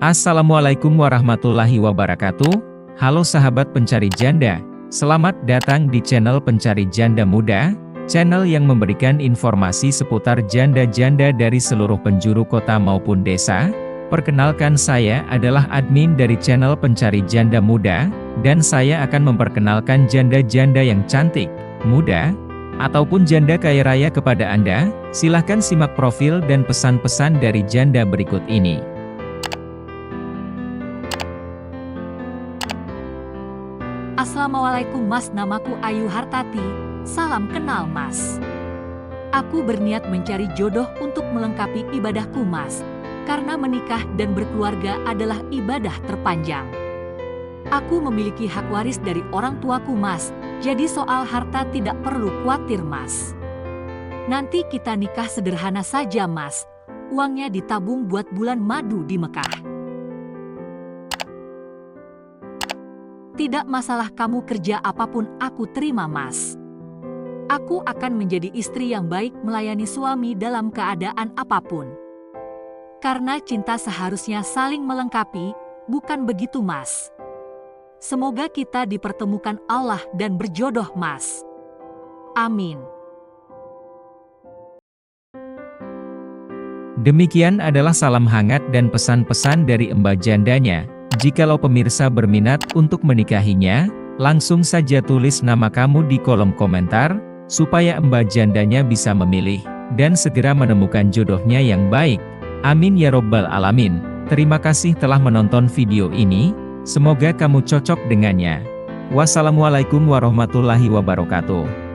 Assalamualaikum warahmatullahi wabarakatuh. Halo sahabat pencari janda, selamat datang di channel Pencari Janda Muda, channel yang memberikan informasi seputar janda-janda dari seluruh penjuru kota maupun desa. Perkenalkan, saya adalah admin dari channel Pencari Janda Muda, dan saya akan memperkenalkan janda-janda yang cantik, muda, ataupun janda kaya raya kepada Anda. Silahkan simak profil dan pesan-pesan dari janda berikut ini. Assalamualaikum Mas, namaku Ayu Hartati, salam kenal Mas. Aku berniat mencari jodoh untuk melengkapi ibadahku Mas, karena menikah dan berkeluarga adalah ibadah terpanjang. Aku memiliki hak waris dari orang tuaku Mas, jadi soal harta tidak perlu khawatir Mas. Nanti kita nikah sederhana saja Mas, uangnya ditabung buat bulan madu di Mekah. Tidak masalah kamu kerja apapun aku terima Mas. Aku akan menjadi istri yang baik melayani suami dalam keadaan apapun. Karena cinta seharusnya saling melengkapi, bukan begitu Mas? Semoga kita dipertemukan Allah dan berjodoh Mas. Amin. Demikian adalah salam hangat dan pesan-pesan dari Mbak jandanya. Jikalau pemirsa berminat untuk menikahinya, langsung saja tulis nama kamu di kolom komentar, supaya Mbak jandanya bisa memilih, dan segera menemukan jodohnya yang baik. Amin ya robbal alamin. Terima kasih telah menonton video ini, semoga kamu cocok dengannya. Wassalamualaikum warahmatullahi wabarakatuh.